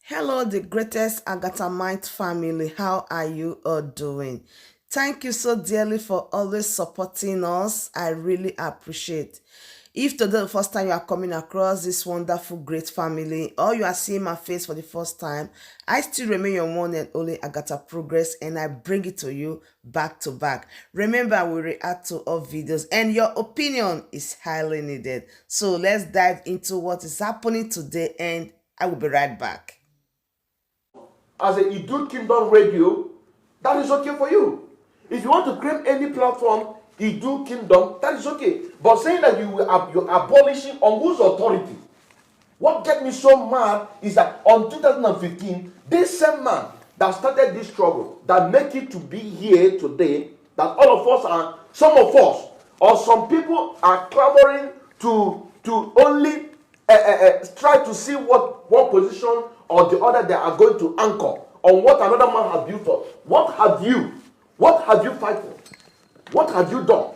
Hello, the greatest Agatamite family. How are you all doing? Thank you so dearly for always supporting us. I really appreciate. If today the first time you are coming across this wonderful, great family, or you are seeing my face for the first time, I still remain your one and only Agatha Progress, and I bring it to you back to back. Remember, we react to all videos, and your opinion is highly needed. So let's dive into what is happening today, and I will be right back. As a Idu Kingdom Radio, that is okay for you. If you want to claim any platform, Idu Kingdom, that is okay. But saying that you're abolishing on whose authority? What get me so mad is that on 2015, this same man that started this struggle, that make it to be here today, that all of us are, some of us, or some people are clamoring to only try to see what one position or the other they are going to anchor on what another man has built for. What have you fight for? What have you done?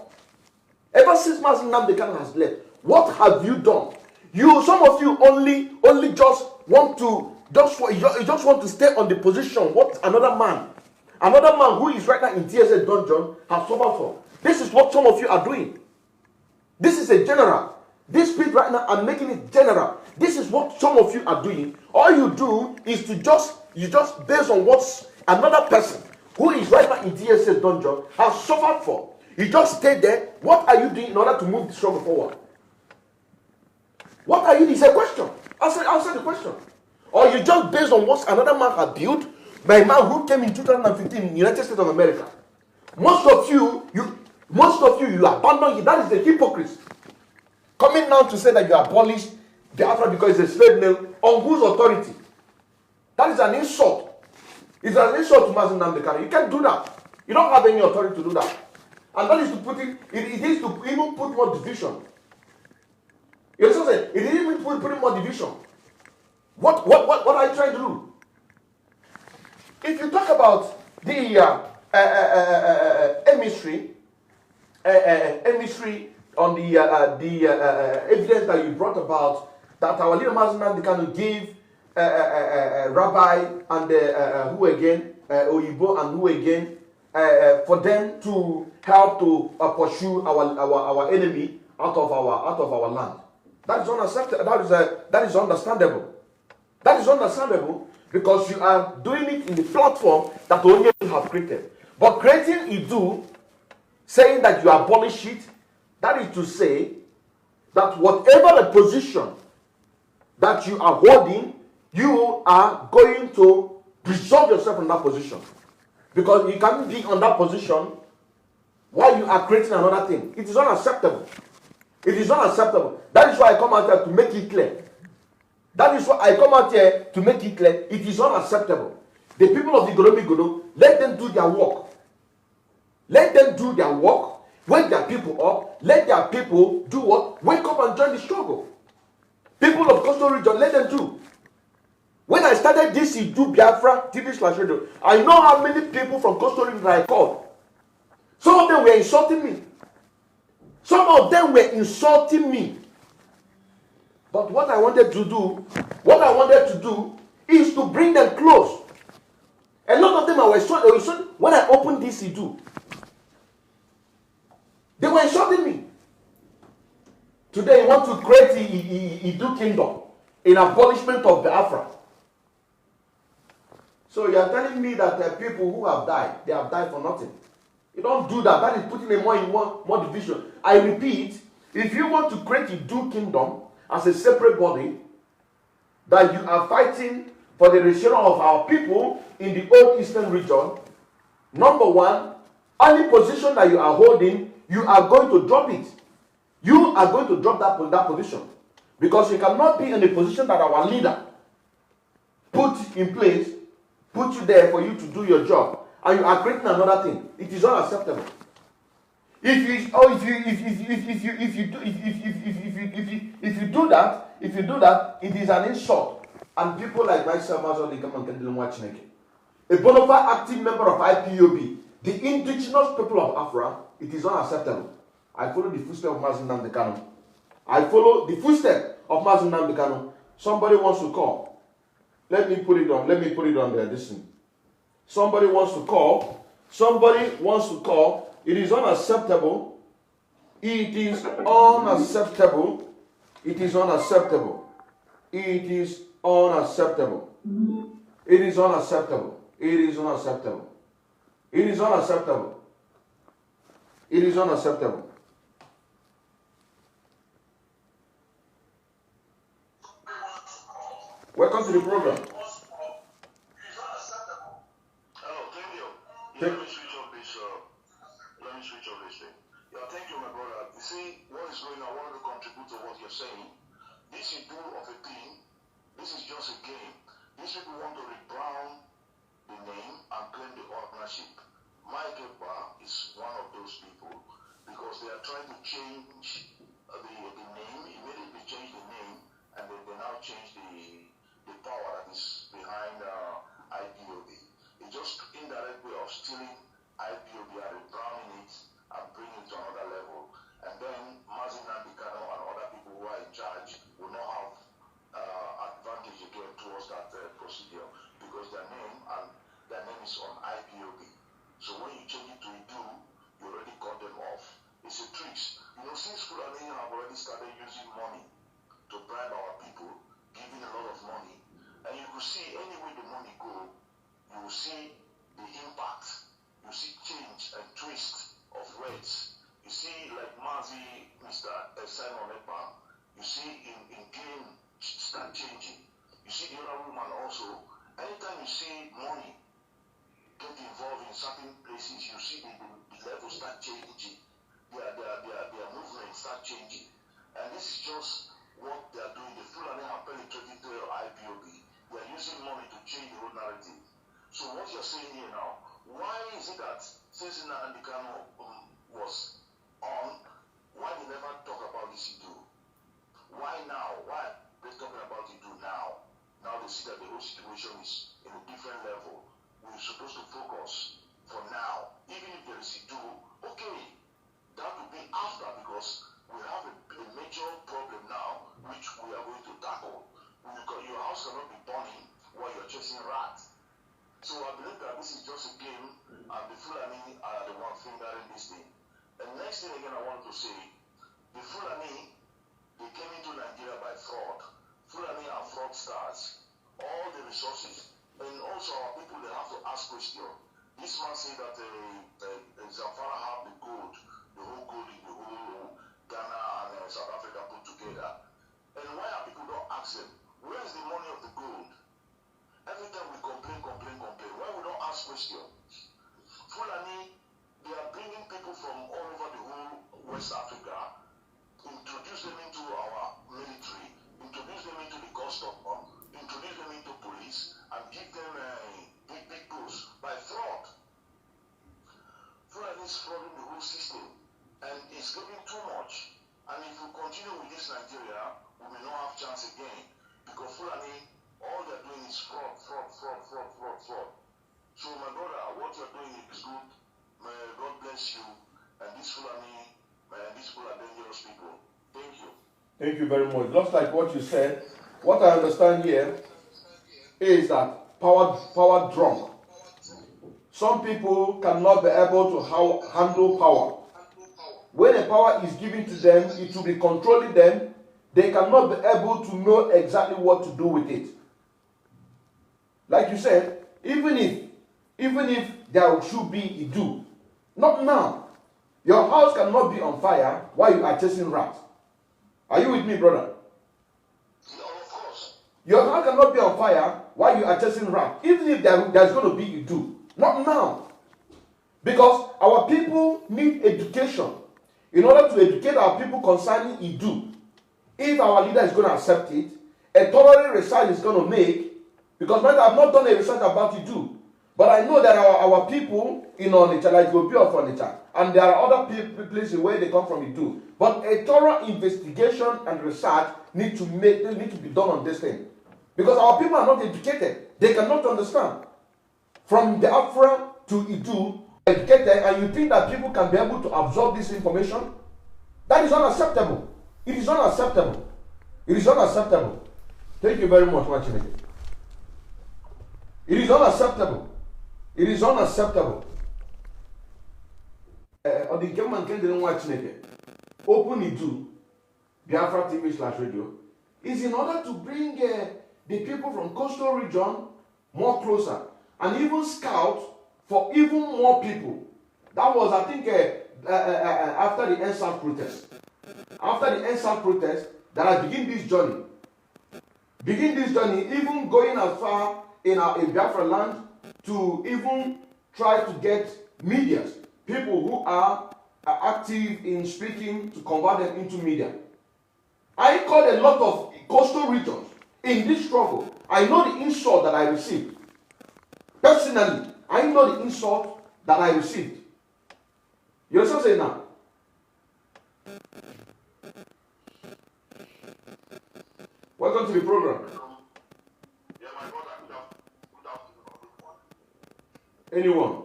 Ever since Mazi Nnamdi Kanu has left, what have you done? Some of you only just want to you just want to stay on the position what another man who is right now in TSA dungeon has suffered for. This is what some of you are doing. This is a general. This speed right now, I'm making it general. This is what some of you are doing. All you do is you just based on what another person who is right now in TSA dungeon has suffered for. You just stay there. What are you doing in order to move the struggle forward? What are you? It's a question. Answer the question. Or you just based on what another man had built by a man who came in 2015 in the United States of America. Most of you abandon it. That is the hypocrisy. Coming now to say that you abolish Biafra because it's a slave name, on whose authority? That is an insult. It's an insult to Mazi Nnamdi Kanu. You can't do that. You don't have any authority to do that. And that is to put it is to even put more division. You understand what I'm saying? It is even put more division. What are you trying to do? If you talk about the emissary on the evidence that you brought about that our leader Mazi Nnamdi Kanu gave Rabbi and who again, Oyibo and who again, for them to help to pursue our enemy out of our land. That is unacceptable. That is understandable. That is understandable because you are doing it in the platform that only you have created. But creating Idu, saying that you abolish it, that is to say that whatever the position that you are holding, you are going to preserve yourself in that position. Because you can't be on that position while you are creating another thing. It is unacceptable. It is unacceptable. That is why I come out here to make it clear. That is why I come out here to make it clear. It is unacceptable. The people of the Igoromi, let them do their work. Let them do their work. Wake their people up. Let their people do what? Wake up and join the struggle. People of Coastal Region, let them do. When I started this Idu Biafra TV/radio, I know how many people from Coastal Region I called. Some of them were insulting me. Some of them were insulting me. But what I wanted to do is to bring them close. A lot of them were insulting when I opened this Idu. They were insulting me. Today you want to create Idu Kingdom in abolishment of Biafra. So you are telling me that people who have died, they have died for nothing. You don't do that. That is putting a more division. I repeat, if you want to create Idu Kingdom as a separate body, that you are fighting for the restoration of our people in the old eastern region, number one, any position that you are holding, you are going to drop it. You are going to drop that position. Because you cannot be in a position that our leader put in place, put you there for you to do your job, and you are creating another thing. It is unacceptable. If you do that, it is an insult. And people like myself, they come and get them watching again. A bona fide active member of IPOB, the indigenous people of Afra, it is unacceptable. I follow the footsteps of Mazi Nnamdi Kanu. Somebody wants to call. Let me put it on there. Listen. Somebody wants to call. It is unacceptable. It is unacceptable. It is unacceptable. It is unacceptable. It is unacceptable. It is unacceptable. It is unacceptable. It is unacceptable. Welcome to the program. Hello, thank you. Let me switch off this. Thing. Yeah, thank you, my brother. You see, what is going on? I want to contribute to what you're saying. This you do of a thing. This is just a game. These people want to rebrand the name and claim the ownership. Mike Ekpa is one of those people because they are trying to change the name. Immediately change the name, and then they now change the power that is behind IPOB. It's just indirect way of stealing IPOB and rebranding it and bringing it to another level. And then Mazin Nambikano and other people who are in charge will not have advantage again towards that procedure because their name is on IPOB. So when you change it to IDU, you already cut them off. It's a trick. You know, since Fulani have already started using money to bribe our people, giving a lot of money, and you could see anywhere the money go, you will see the impact. You see change and twist of words. You see like Mazi, Mr. Simon Ekpa, you see in game start changing. You see the other woman also. Anytime you see money get involved in certain places, you see the level start changing. Their movement start changing. And this is just what they are doing. The Fulani have penetrated their IPOB. They are using money to change the whole narrative. So what you're saying here now, why is it that since Nnamdi Kanu was on, why they never talk about this issue? Why now? Why they're talking about it now? Now they see that the whole situation is in a different level. We're supposed to focus for now. Even if there is issue, okay, that will be after because we have a major problem now which we are going to tackle. Your house cannot be burning while you're chasing rats. So I believe that this is just a game and the Fulani are the one fingering this thing. And next thing again I want to say, the Fulani, they came into Nigeria by fraud. Fulani are fraudsters. All the resources. And also our people, they have to ask questions. This man said that Zamfara have the gold, the whole gold in the whole Ghana and South Africa put together. And why are people don't ask them, where is the money of the gold? Every time we complain. Why we don't ask questions? Fulani, they are bringing people from all over the whole West Africa, introduce them into our military, introduce them into the custom, introduce them into police, and give them big posts by fraud. Fulani is frauding the whole system, and it's getting too much. And if we continue with this Nigeria, we may not have chance again, because Fulani, all they're doing is fraud. So my brother, what you're doing is good. May God bless you. And this Fulani, these people are dangerous people. Thank you. Thank you very much. Just like what you said, what I understand here is that power drunk. Some people cannot be able to handle power. When a power is given to them, it will be controlling them. They cannot be able to know exactly what to do with it. Like you said, even if there should be a do, not now. Your house cannot be on fire while you are chasing rats. Are you with me, brother? No, of course. Your house cannot be on fire while you are chasing rats. Even if there's going to be a do, not now. Because our people need education. In order to educate our people concerning Idu, if our leader is going to accept it, a thorough research is going to make, because I have not done a research about Idu, but I know that our people in Onitsha, like Ethiopia of Onitsha, and there are other places where they come from Idu, but a thorough investigation and research need to be done on this thing. Because our people are not educated. They cannot understand. From the Afra to Idu, educated, and you think that people can be able to absorb this information? That is unacceptable. It is unacceptable. It is unacceptable. Thank you very much, Machineke. It is unacceptable. It is unacceptable. Or the government didn't watch it. Open it to Biafra TV/radio is in order to bring the people from coastal region more closer and even scout for even more people. That was, I think, after the NSAS protest. After the NSAS protest, that I begin this journey. Even going as far in Biafra land to even try to get media, people who are active in speaking, to convert them into media. I called a lot of coastal regions in this struggle. I know the insult that I received. Personally, I know the insult that I received. You understand what I'm saying now? Welcome to the program. Yeah, my brother, good afternoon. Anyone.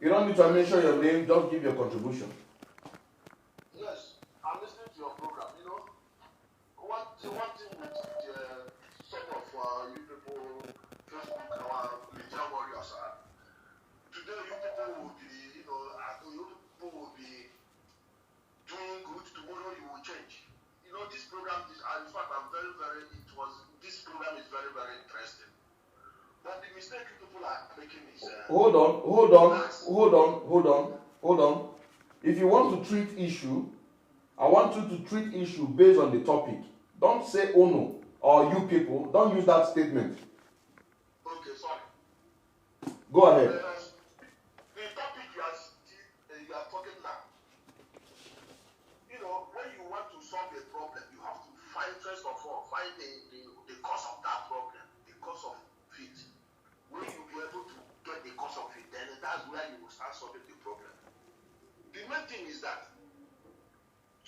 You don't need to mention your name, just give your contribution. Yes, I'm listening to your program. You know, one thing with some of you people, Facebook, our media warriors, today you people will be, you people will be doing good. Tomorrow you will change. You know, this program is, in fact, this program is very, very interesting. But the mistake people are making is... Hold on. If you want to treat issue, I want you to treat issue based on the topic. Don't say oh no or you people. Don't use that statement. Okay, sorry. Go ahead. The topic you are talking now, you know, when you want to solve a problem, you have to first of all, find the cause of that problem, the cause of it. When you be able to get the cause of it, then that's where you will start solving the problem. The main thing is that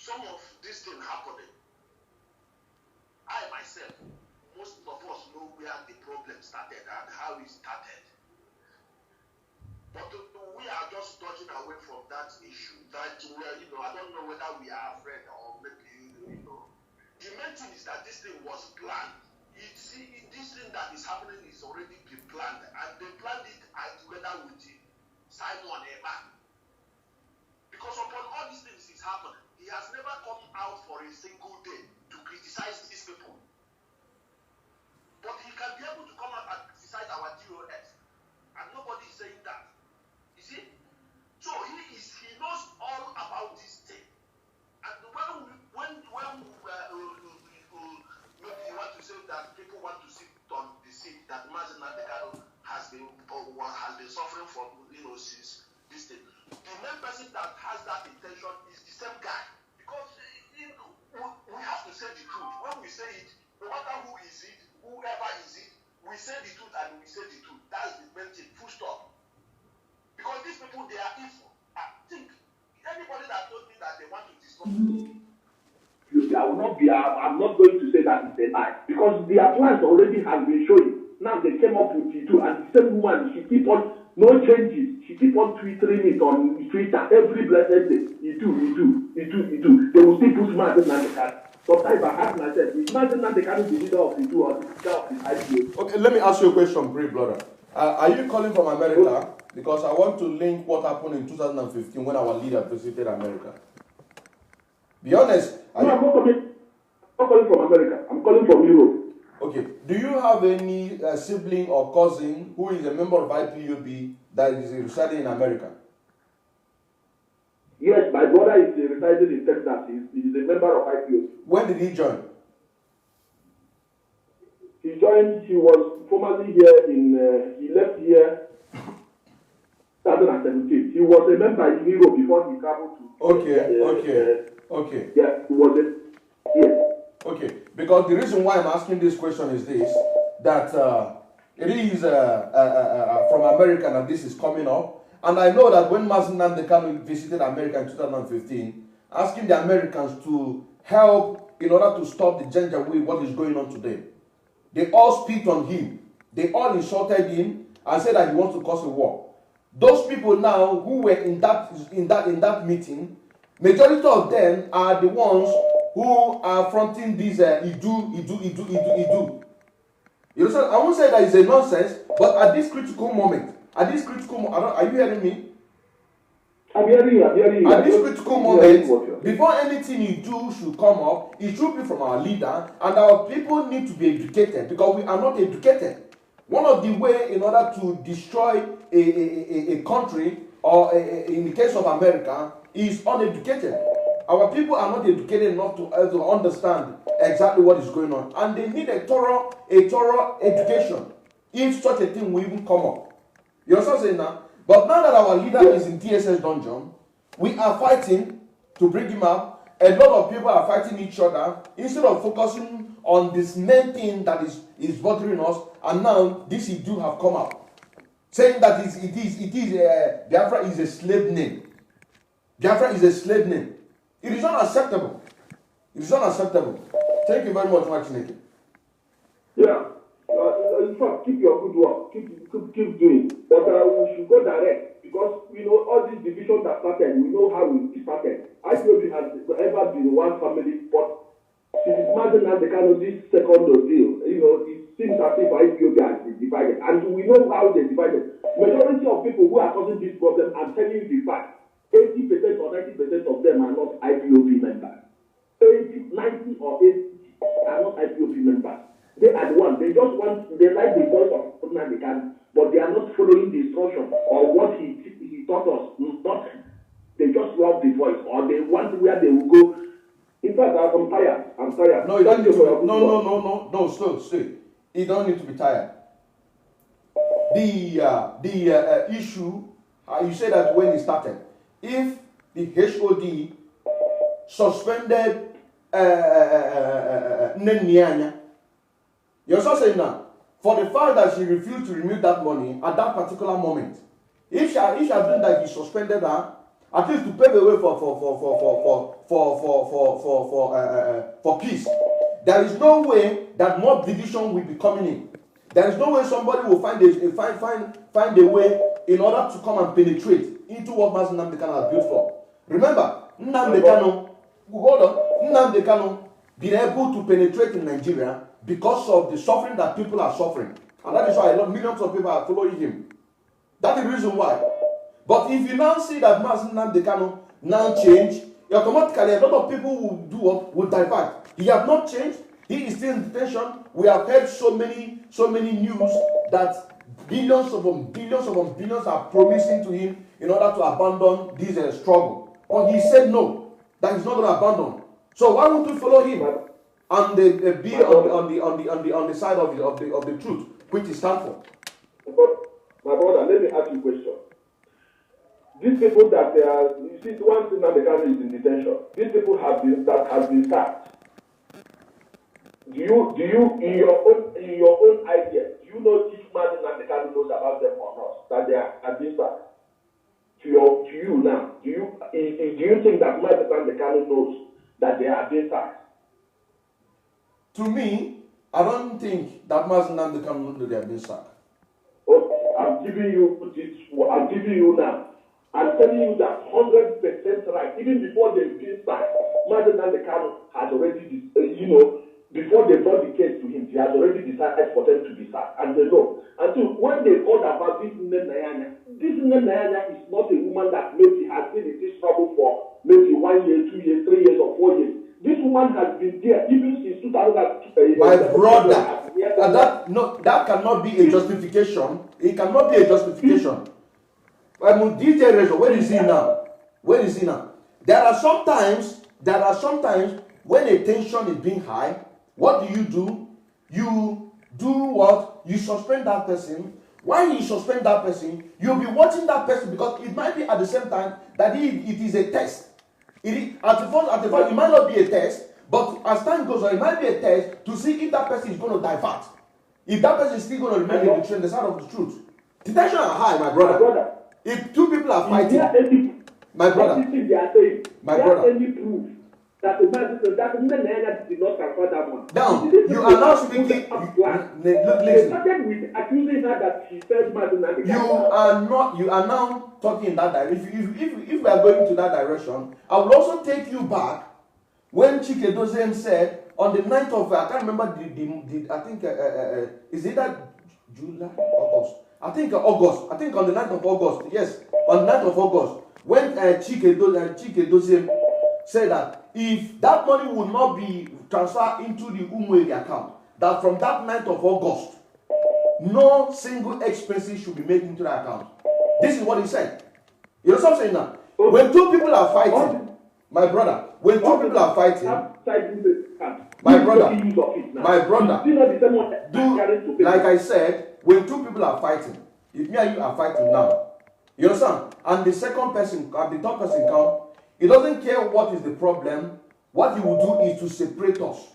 some of this thing happening, I myself, most of us know where the problem started and how it started. But we are just dodging away from that issue. That I don't know whether we are afraid or maybe, The main thing is that this thing was planned. This thing that is happening is already been planned, and they planned it together with Simon Eba. Because upon all these things is happening, he has never come out for a single day to criticize these people. But he can be able to come out and criticize our DOS, and nobody is saying that. You see? So he knows all about this thing. And when maybe you want to say that people want to sit on the seat that Mazi Nnamdi Kanu has been suffering from, since this thing. The main person that has that intention is the same guy, because we have to say the truth. When we say it, no matter who is it, whoever is it, we say the truth and we say the truth. That's the main thing. Full stop. Because these people, they are evil. I think anybody that told me that they want to discuss. I'm not going to say that it's a lie, because their plans already have been showing. Now they came up with it too, and the same woman, she keep on, no changes. She keep on twittering it on Twitter every blessed day. You do. They will still push Mazi Nnamdi Kanu. Sometimes I ask myself, is Mazi Nnamdi Kanu the leader of the two or the leader of the IPO? Okay, let me ask you a question, brave brother. Are you calling from America? Because I want to link what happened in 2015 when our leader visited America. Be honest. No, I'm not calling from America. I'm calling from Europe. Okay. Do you have any sibling or cousin who is a member of IPOB that is residing in America? Yes, my brother is residing in Texas. He's a member of IPOB. When did he join? He was formerly here he left here 2017. He was a member in Europe before he traveled to... Okay. Yeah, he was yes. Okay, because the reason why I'm asking this question is this, that it is from America that this is coming up. And I know that when Mazi Nnamdi Kanu visited America in 2015, asking the Americans to help in order to stop the Janjaweed, what is going on today. They all spit on him. They all insulted him and said that he wants to cause a war. Those people now who were in that meeting, majority of them are the ones who are fronting this Idu. You know, I won't say that it's a nonsense, but at this critical moment, are you hearing me? I'm hearing you. At this critical moment, before anything you do should come up, it should be from our leader, and our people need to be educated because we are not educated. One of the ways in order to destroy a country, or in the case of America, is uneducated. Our people are not educated enough to understand exactly what is going on, and they need a thorough education if such a thing will even come up. You understand what I'm saying now? But now that our leader is in TSS dungeon, we are fighting to bring him out. A lot of people are fighting each other instead of focusing on this main thing that is bothering us. And now this issue have come out, saying that Biafra is a slave name. Biafra is a slave name. It is not acceptable. It is not acceptable. Thank you very much, Martinez. Yeah. In fact, keep your good work. Keep doing. But we should go direct because all these divisions that started. We know how it started. IPOB has ever been one family, but since imagine that they cannot this second deal. It seems as if IPOB has been divided, and we know how they divided. Majority of people who are causing this problem, I'm telling you the fact. 80% or 90% of them are not IPOB members. 80, 90 or 80 are not IPOB members. They are the ones. They like the voice of President Ghana, but they are not following the instruction or what he taught us. Not, they just love the voice, or they want where they will go. In fact, I'm tired. No, you don't need to. No, stay. You don't need to be tired. The issue, you said that when it started, if the HOD suspended Nenianya, you're also saying now, for the fact that she refused to remove that money at that particular moment, if she had done that, he suspended her, at least to pave the way for peace. There is no way that more division will be coming in. There is no way somebody will find a way in order to come and penetrate into what Mazi Nnamdi Kanu has built for. Remember, Nnamdi Kanu been able to penetrate in Nigeria because of the suffering that people are suffering. And that is why millions of people are following him. That's the reason why. But if you now see that Mazi Nnamdi Kanu now change, automatically a lot of people will divert. He has not changed. He is still in detention. We have heard so many news that billions are promising to him in order to abandon this struggle. But he said no, that he's not going to abandon. So why won't we follow him and be on the side of the truth, which is stand for? My brother, let me ask you a question. These people that you see, one thing that the country is in detention. These people have been sacked. Do you in your own idea, do you know if Mazi Nnamdi Kanu knows about them or not? That they are being sacked? To you now, do you think that Mazi Nnamdi Kanu knows that they are being sacked? To me, I don't think that Mazi Nnamdi Kanu knows that they are being sacked. Okay, I'm giving you now. I'm telling you that 100% right. Even before they've been sacked, Mazi Nnamdi Kanu has already, before they brought the case to him, he has already decided for them to be sacked. And they know. And so when they thought about this Nayanya is not a woman that maybe has been in this trouble for maybe 1 year, 2 years, 3 years, or 4 years. This woman has been there even since 2002. My brother, that cannot be a justification. It cannot be a justification. DJ Rezo, where is he now? There are sometimes when a tension is being high, what do? You do what? You suspend that person. Why you suspend that person? You'll be watching that person because it might be at the same time that it is a test. At the first, it might not be a test, but as time goes on, it might be a test to see if that person is going to divert. If that person is still going to remain in the side of the truth. Detention are high, my brother. If two people are fighting, my brother, any proof that the man did not transfer that one? Now, you are now speaking. They started with accusing her that she said Mazi Nnamdi Kanu. You are now talking in that direction. If we are going to that direction, I will also take you back when Chike Doziem said on the 9th of, I can't remember I think, is it that July, August? I think August. I think on the 9th of August, yes, on the 9th of August, when Chike Doziem said that if that money would not be transferred into the Umueri account, that from that 9th of August, no single expenses should be made into the account. This is what he said. You know what I'm saying now? When two people are fighting, my brother, when two people are fighting, my brother, do, like I said, when two people are fighting, if me and you are fighting now, you understand? And the second person, the third person come, he doesn't care what is the problem. What he will do is to separate us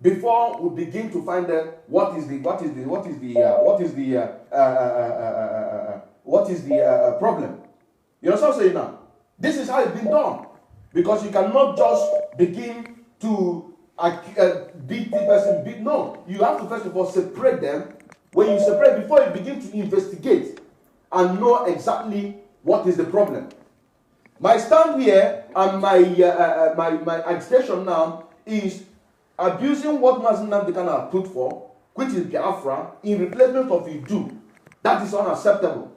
before we begin to find out what is the problem. You know what I'm saying now? This is how it's been done, because you cannot just begin to beat the person. No, you have to first of all separate them. When you separate, before you begin to investigate and know exactly what is the problem. My stand here and my agitation now is abusing what Mazi Nnamdi Kanu put for, which is Biafra, in replacement of Idu. That is unacceptable.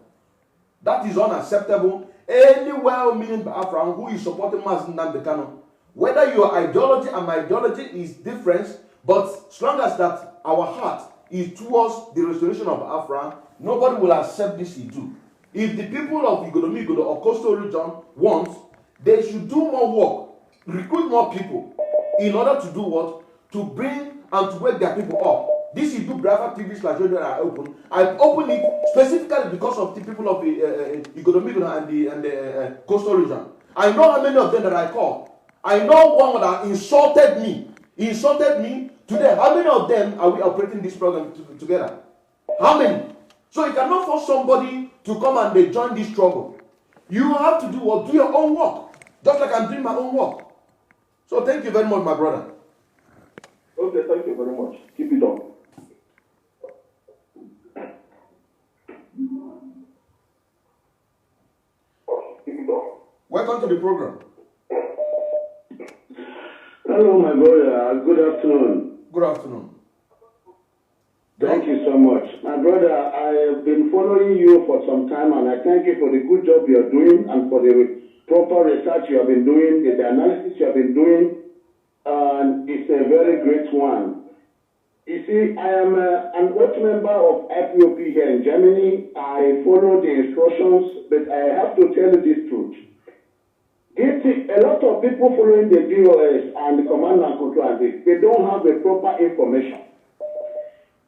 That is unacceptable. Any well-meaning Biafran who is supporting Mazi Nnamdi Kanu, whether your ideology and my ideology is different, but as long as that our heart is towards the restoration of Biafra, nobody will accept this Idu. If the people of Igodomigodo or coastal region want, they should do more work, recruit more people, in order to do what? To bring and to wake their people up. This is Biafra TV / radio I open. I open it specifically because of the people of Igodomigodo and the coastal region. I know how many of them that I call. I know one that insulted me. He insulted me today. How many of them are we operating this program together? How many? So you cannot force somebody to come and they join this struggle. You have to do what? Do your own work. Just like I'm doing my own work. So thank you very much, my brother. Okay, thank you very much. Keep it up. Keep it up. Welcome to the program. Hello, my brother. Good afternoon. Good afternoon. Thank you so much. My brother, I have been following you for some time, and I thank you for the good job you are doing and for the proper research you have been doing, the analysis you have been doing, and it's a very great one. You see, I am an old member of IPOP here in Germany. I follow the instructions, but I have to tell you this truth. A lot of people following the DOS and the command and control, they don't have the proper information.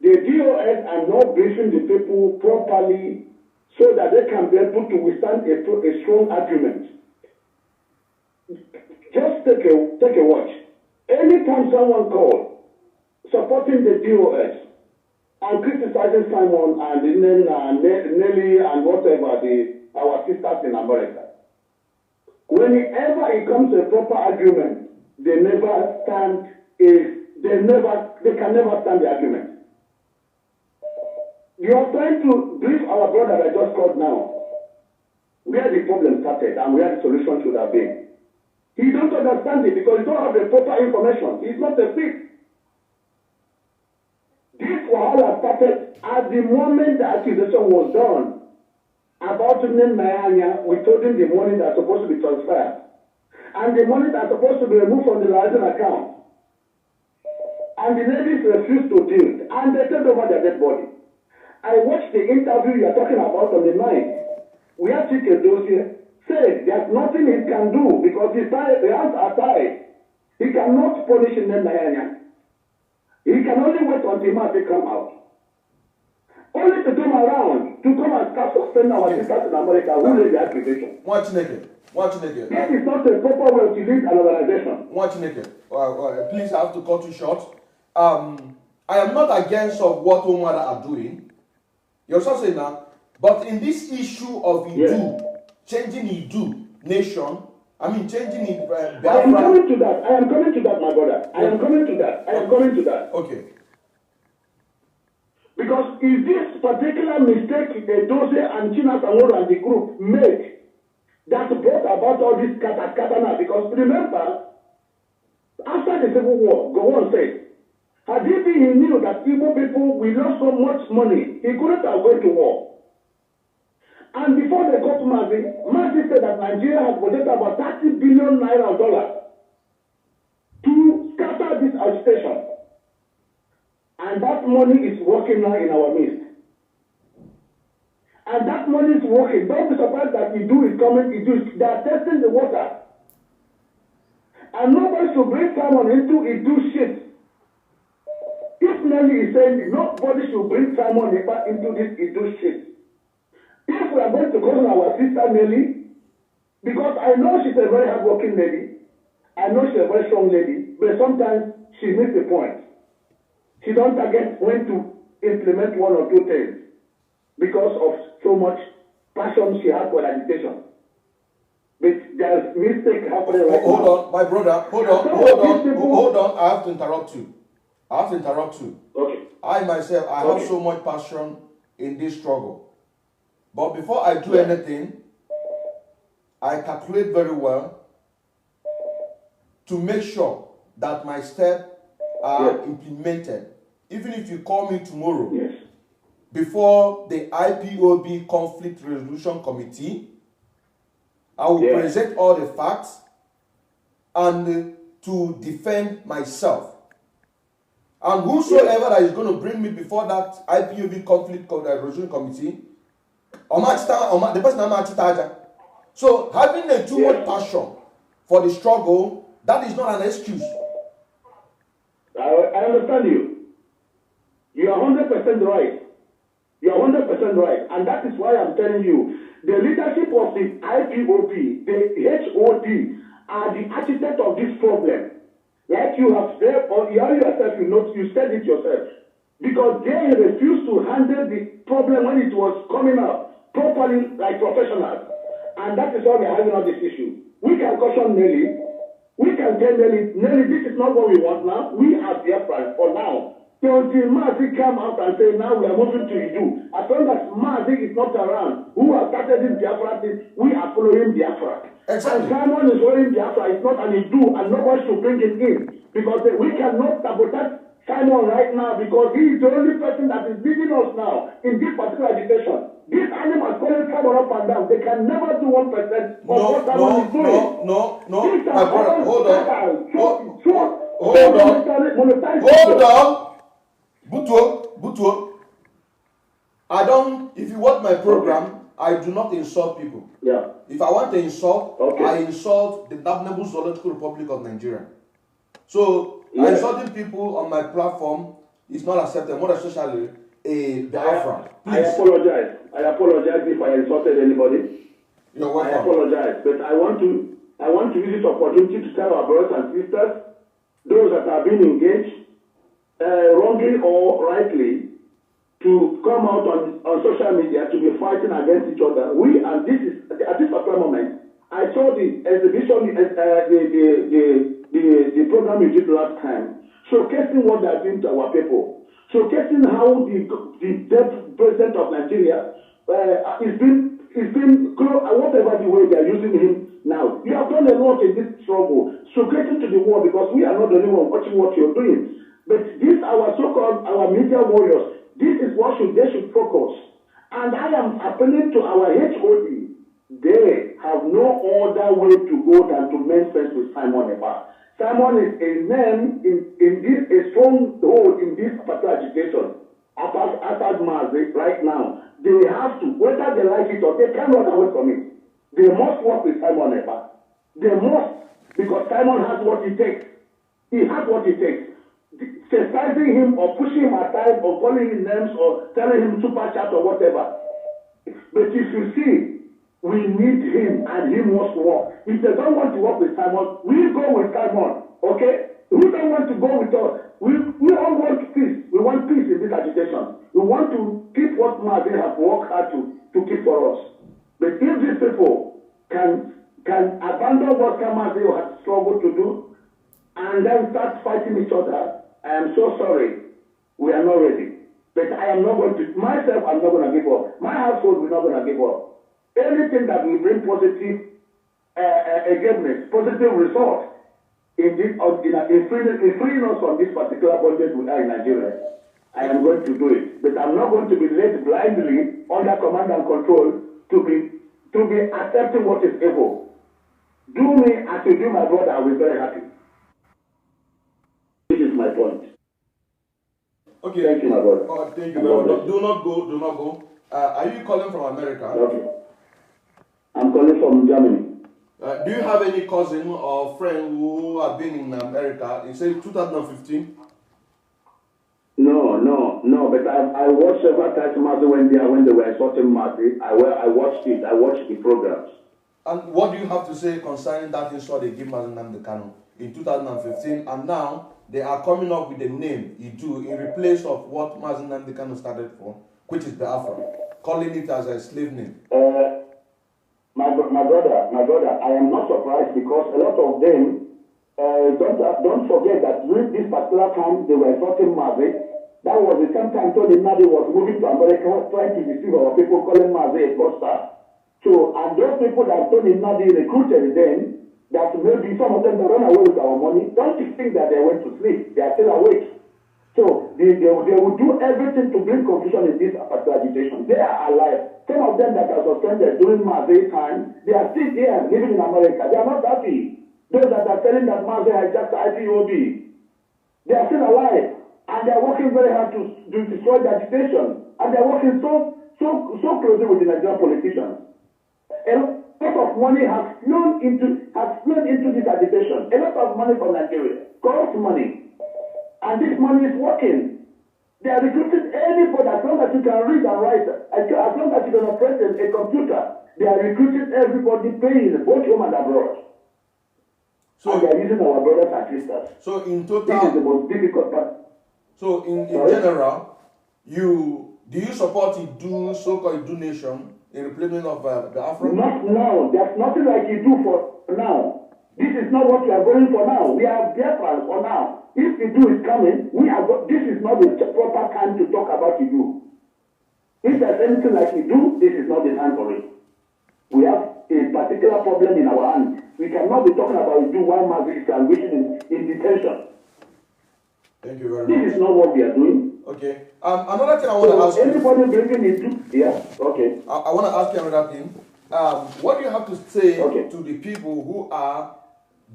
The DOS are not briefing the people properly so that they can be able to withstand a strong argument. Just take a watch. Anytime someone calls supporting the DOS and criticizing Simon and Nelly and whatever, our sisters in America, whenever it comes to a proper argument, they can never stand the argument. You are trying to brief our brother that I just called now, where the problem started and where the solution should have been. He don't understand it because he don't have the proper information. He's not a thief. This wahala started at the moment the accusation was done about Nen Mayanya. We told him the money that's supposed to be transferred and the money that's supposed to be removed from the Lion account. And the ladies refused to deal and they turned over their dead body. I watched the interview you are talking about on the night. We have Chike Dozie said there's nothing he can do because the hands are tied. He cannot punish Nen Mayanya. He can only wait until Mate come out. Only to come around to come and start suspending our sisters in America who laid the accusation. Watch naked. That is not a proper way to lead an organization. Watch naked. Please, I have to cut you short. I am not against of what Omara are doing. You're also saying that, but in this issue of Idu, changing Idu nation, changing it. I am coming to that, my brother. I am coming to that. Okay. Because if this particular mistake Dozie and China Samoro and the group make, that brought about all this kata now. Because remember, After the Civil War, Gowon said, had he been, he knew that Igbo people, we lost so much money, he couldn't have gone to war. And before they got Mazi said that Nigeria has budgeted about 30 billion naira of dollars to scatter this agitation. And that money is working now in our midst. And that money is working. Don't be surprised that Idu is coming. They are testing the water. And nobody should bring someone into Idu shit. If Nelly is saying nobody should bring Simon Ekpa into this Idu shit. If we are going to call our sister Nelly, because I know she's a very hardworking lady, I know she's a very strong lady, but sometimes she misses the point. She don't forget when to implement one or two things because of so much passion she has for agitation. But there's mistake happening right now. Hold on, my brother. Hold on. I have to interrupt you. Okay. I myself, I have so much passion in this struggle. But before I do anything, I calculate very well to make sure that my steps are implemented. Even if you call me tomorrow, before the IPOB Conflict Resolution Committee, I will present all the facts and to defend myself. And whosoever that is going to bring me before that IPOB Conflict Resolution Committee, the person I'm at. So having a too much passion for the struggle, that is not an excuse. I understand you. You are 100% right. You are 100% right. And that is why I'm telling you, the leadership of the IPOB, the HOD, are the architect of this problem. Like you have said, or you yourself, you said it yourself. Because they refused to handle the problem when it was coming up properly, like professionals. And that is why we're having all this issue. We can caution Nelly. We can tell Nelly, this is not what we want now. We are Biafra for now. So until Mazi come out and say, now we are moving to Idu. As long as Mazi is not around, who has started this Biafra thing, we are following Biafra. Exactly. And Simon is following Biafra. It's not an Idu, and nobody should bring him in. Because we cannot sabotage Simon right now because he is the only person that is leading us now in this particular agitation. These animals calling Simon up and down. They can never do 1% of what Simon is doing. No. These My brother, hold on. Butuo. If you watch my program, I do not insult people. Yeah. If I want to insult, I insult the damnable Zoological Republic of Nigeria. So, insulting people on my platform is not accepted, more especially a Biafra. I apologize. If I insulted anybody. You're welcome. I apologize, but I want to use this opportunity to tell our brothers and sisters, those that are being engaged, wrongly or rightly, to come out on social media to be fighting against each other. And this is at this particular moment, I saw the exhibition, the program you did last time, showcasing what they are doing to our people, showcasing how the dead president of Nigeria is being whatever the way they are using him now. You have done a lot in this struggle, showcasing to the world because we are not the only one watching what you're doing. But these our so-called our media warriors, this is what they should focus. And I am appealing to our HOD. They have no other way to go than to make friends with Simon Ekpa. Simon is a man a strong hold in this particular agitation. After Mazi right now, they have to, whether they like it or they can't run away from it. They must work with Simon Ekpa. They must, because Simon has what it takes. He has what it takes. Chastising him or pushing him aside or calling him names or telling him super chat or whatever. But if you see, we need him and he must work. If they don't want to work with Simon, we go with Simon. Okay? We don't want to go with us. We all want peace. We want peace in this agitation. We want to keep what Mazi has worked hard to keep for us. But if these people can abandon what Mazi has struggled to do and then start fighting each other, I am so sorry. We are not ready. But I am not going to, myself, I'm not going to give up. My household, we're not going to give up. Anything that will bring positive against positive results, in freeing us from this particular bondage we are in Nigeria, I am going to do it. But I'm not going to be led blindly under command and control to be accepting what is evil. Do me as you do my brother, I'll be very happy. This is my point. Okay. Thank you, my brother. Oh, thank you very much. Do not go. Are you calling from America? Okay. I'm calling from Germany. Do you have any cousin or friend who have been in America in, say, 2015? No, but I watched several times Mazi when they were exporting Mazi. I watched it. I watched the programs. And what do you have to say concerning that insult they gave Mazi Nnamdi Kanu in 2015? And now they are coming up with a name, Idu, in replace of what Mazi Nnamdi Kanu started for, which is Biafra, calling it as a slave name. My brother, I am not surprised because a lot of them don't forget that during this particular time they were exporting Mazi. That was the same time Tony Nnadi was moving to America trying to deceive our people, calling Mazi a fraudster. So, and those people that Tony Nnadi recruited then, that maybe some of them that run away with our money, don't you think that they went to sleep? They are still awake. So, they will do everything to bring confusion in this particular agitation. They are alive. Some of them that are suspended during Mazi time, they are still here, living in America. They are not happy. Those that are telling that Mazi hijacked the IPOB, they are still alive. And they are working very hard to destroy the agitation. And they are working so closely with the Nigerian politicians. A lot of money has flown into this agitation. A lot of money from Nigeria. Corrupt money. And this money is working. They are recruiting anybody as long as you can read and write. As long as you can operate a computer. They are recruiting everybody paying both home and abroad. So, and they are using our brothers and sisters. So in total, this is the most difficult part. So in general, do you support Idu, so-called Idu Nation, in replacement of Biafra? Not now. There's nothing like Idu for now. This is not what we are going for now. We are Biafra for now. If Idu is coming, this is not the proper time to talk about Idu. If there's anything like Idu, this is not the time for it. We have a particular problem in our hands. We cannot be talking about Idu while Mazi is languishing in detention. Thank you very much. This is not what we are doing. Okay. Another thing I want to ask you. Anybody bringing it to? Yeah. Okay. I want to ask you another thing. What do you have to say to the people who are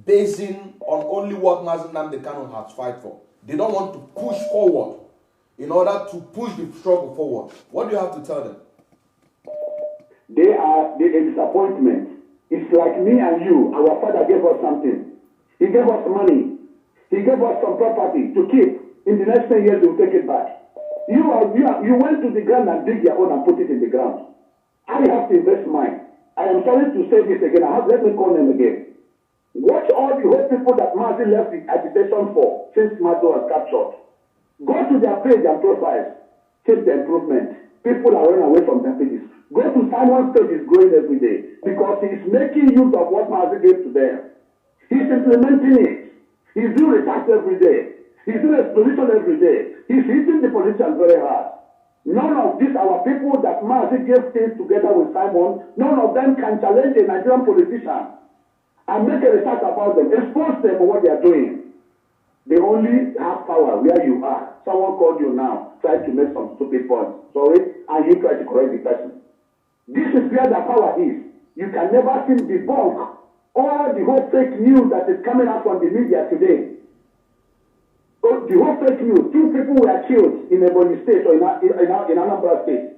basing on only what Mazi Nnamdi Kanu has fight for? They don't want to push forward in order to push the struggle forward. What do you have to tell them? They are a disappointment. It's like me and you. Our father gave us something. He gave us money. He gave us some property to keep. In the next 10 years, we'll take it back. You went to the ground and dig your own and put it in the ground. I have to invest mine. I am sorry to say this again. Let me call them again. Watch all the whole people that Mazi left the agitation for since Mazi was captured. Go to their page and profiles. Check the improvement. People are running away from their pages. Go to Simon's page, is growing every day because he is making use of what Mazi gave to them. He's implementing it. He's doing research every day. He's doing exposition every day. He's hitting the politicians very hard. None of these, our people that Mazi gave things together with Simon, none of them can challenge a Nigerian politician and make a research about them, expose them for what they are doing. They only have power where you are. Someone called you now, try to make some stupid points, sorry, and you try to correct the person. This is where the power is. You can never see debunk all the whole fake news that is coming out from the media today. The whole fake news, 2 people were killed in Ebonyi State or in Anambra State.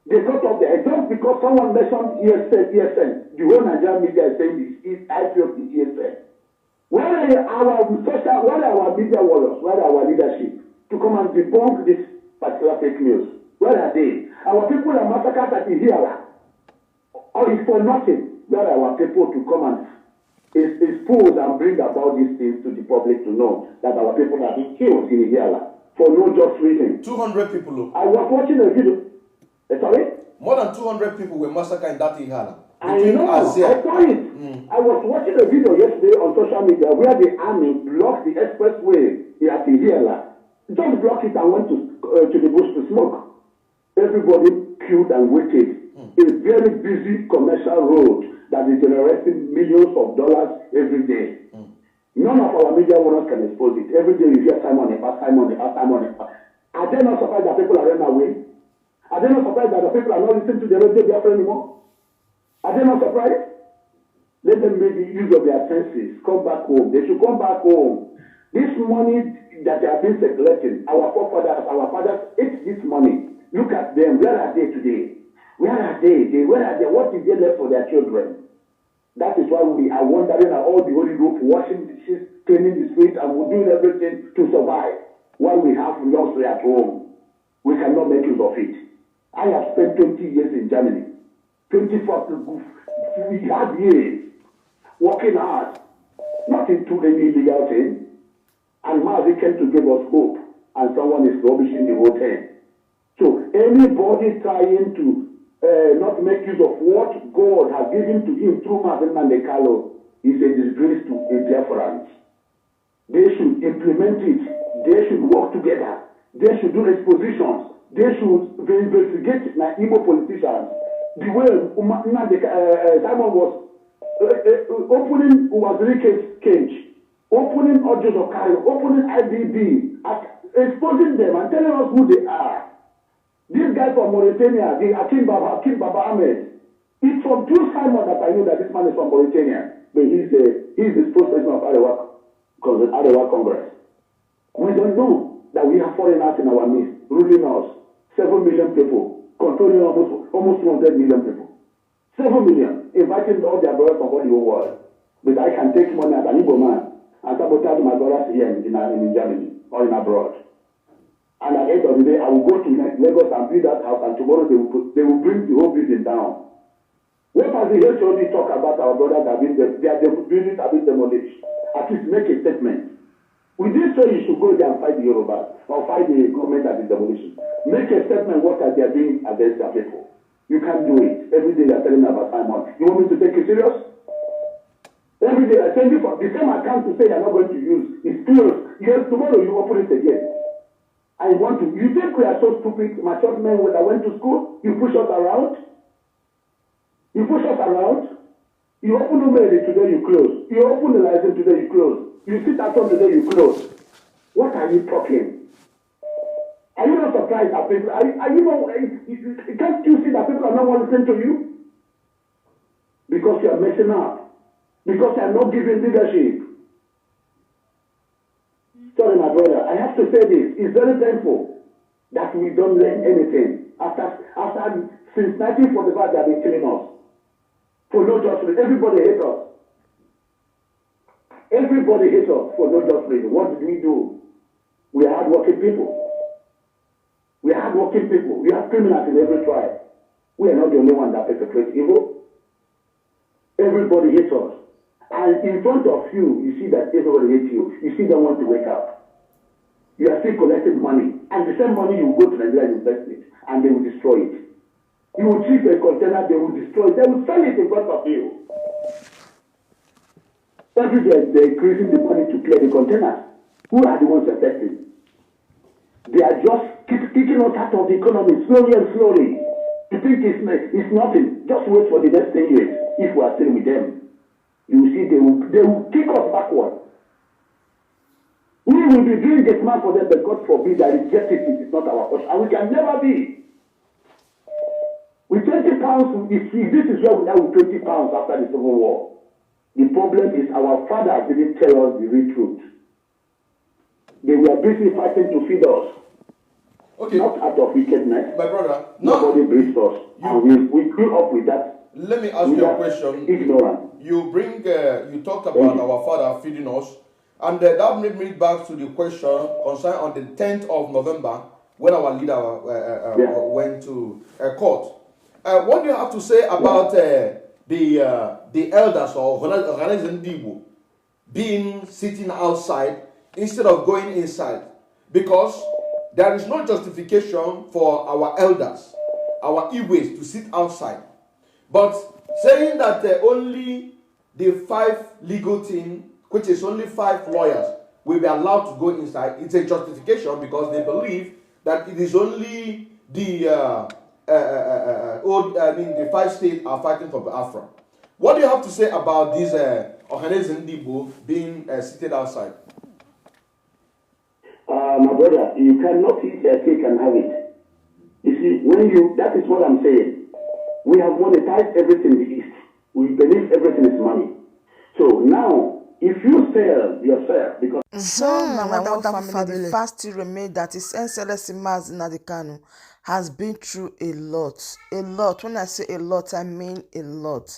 They got up there. Just because someone mentioned ESN, the whole Nigerian media is saying this is IPOB ESN. Where are our media warriors? Where are our leadership to come and debunk this particular fake news? Where are they? Our people are massacred at Ihiala. Or it's for nothing. Where are our people to come and expose and bring about these things to the public to know that our people are being killed in Ihiala for no just reason? 200 people. I was watching a video. Sorry? More than 200 people were massacred in that Ihiala. I know. I saw it. I was watching a video yesterday on social media where the army blocked the expressway at Ihiala. Just blocked it and went to the bush to smoke. Everybody killed and waited. A very busy commercial road that is generating millions of dollars every day. None of our media owners can expose it. Every day you hear Simon Ekpa, Simon Ekpa, Simon Ekpa. Are they not surprised that people are running away? Are they not surprised that the people are not listening to the radio Biafra anymore? Are they not surprised? Let them make use of their senses. Come back home. They should come back home. This money that they have been circulating, our forefathers, our fathers ate this money. Look at them. Where are they today? Where are they? Where are they? What is there left for their children? That is why we are wondering at all the Holy Group, washing dishes, cleaning the streets, and we're doing everything to survive. While we have luxury at home, we cannot make use of it. I have spent 20 years in Germany. 24 years working hard, not into any illegal thing. And Mazi came to give us hope, and someone is rubbishing the whole thing. So anybody trying to not make use of what God has given to him through Mazi Nnamdi Kanu is a disgrace to a Biafrans. They should implement it. They should work together. They should do expositions. They should investigate my Igbo politicians. The way Simon was opening Wazirike's cage, opening Audios of Cairo, opening IDB, exposing them and telling us who they are. This guy from Mauritania, the Akim Baba Ahmed, it's from True Simon that I know that this man is from Mauritania, but he's the spokesperson of Arewa Congress. We don't know that we have foreigners in our midst, ruling us, 7 million people, controlling almost 200 million people. 7 million, inviting all their brothers from all the whole world. But I can take money as an Igbo man and sabotage my brothers here in Germany or in abroad. And at the end of the day, I will go to Lagos and build that house, and tomorrow they will bring the whole building down. What has the HOD talk about our brothers that their buildings have been demolished? At least make a statement. We didn't say you should go there and fight the Yorubas or fight the government that is demolition. Make a statement what they are doing against their people. You can't do it. Every day they are telling me about Simon. You want me to take it serious? Every day I send you for the same account to say you're not going to use. It's closed. Yes, tomorrow you open it again. I want to. You think we are so stupid, mature men that went to school? You push us around? You push us around? You open the mail today, you close. You open the license today, you close. You sit at home today, you close. What are you talking? Are you not surprised that people are you not, can't you see that people are not listening to you? Because you are messing up. Because you are not giving leadership. Sorry, my brother, I have to say this. It's very painful that we don't learn anything. Since 1945, they have been killing us. For no just reason. Everybody hates us. Everybody hates us for no just reason. What did we do? We are hardworking people. We are hardworking people. We have criminals in every tribe. We are not the only one that perpetrates evil. Everybody hates us. And in front of you, you see that everybody hates you. You see them want to wake up. You are still collecting money. And the same money you will go to Nigeria and invest it. And they will destroy it. You will treat a container, they will destroy it. They will sell it in front of you. Every day they're increasing the money to clear the containers. Who are the ones affected? They are just kicking us out of the economy slowly and slowly. You think it's nothing. Just wait for the next 10 years if we are still with them. You will see they will kick us backward. We will be doing this man for them, but God forbid that justice is not our portion. And we can never be. With 20 pounds, if this is where we are with 20 pounds after the Civil War. The problem is our fathers didn't tell us the real truth. They were busy fighting to feed us. Okay. Not out of wickedness. My brother, nobody breathed us. And we grew up with that. Let me ask you a question. Ignorance. You talked about our father feeding us, and that made me back to the question concerning on the 10th of November when our leader went to court. What do you have to say about the elders or Organizing Igbo being sitting outside instead of going inside? Because there is no justification for our elders, our Igwes, to sit outside. But saying that only the 5 legal team, which is only 5 lawyers, will be allowed to go inside, it's a justification because they believe that it is only the 5 states are fighting for Biafra. What do you have to say about this Ohaneze Ndibo being seated outside? My brother, you cannot eat a cake and have it. You see, that is what I'm saying. We have monetized everything in the East. We believe everything is money. So now, if you sell yourself, because So, my wonderful family, the fact still remains that His Excellency Mazi Nnamdi Kanu has been through a lot. A lot. When I say a lot, I mean a lot.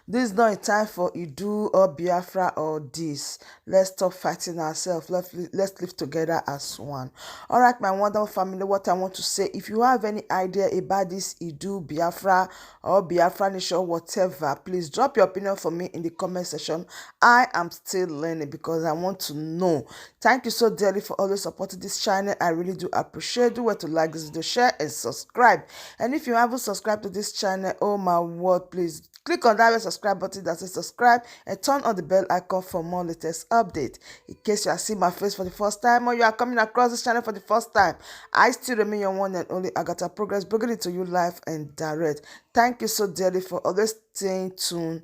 This is not a time for Idu or Biafra or this. Let's stop fighting ourselves. Let's live together as one. All right, my wonderful family, what I want to say, if you have any idea about this Idu, Biafra, or Biafra Nation, whatever, please drop your opinion for me in the comment section. I am still learning because I want to know. Thank you so dearly for always supporting this channel. I really do appreciate. Do well to like this video, share, and subscribe. And if you haven't subscribed to this channel, oh my word, please click on that subscribe button that says subscribe and turn on the bell icon for more latest updates. In case you are seeing my face for the first time or you are coming across this channel for the first time, I still remain your one and only Agatha Progress, bringing it to you live and direct. Thank you so dearly for always staying tuned.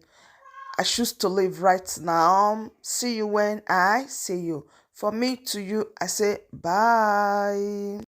I choose to live right now. See you when I see you. For me to you, I say bye.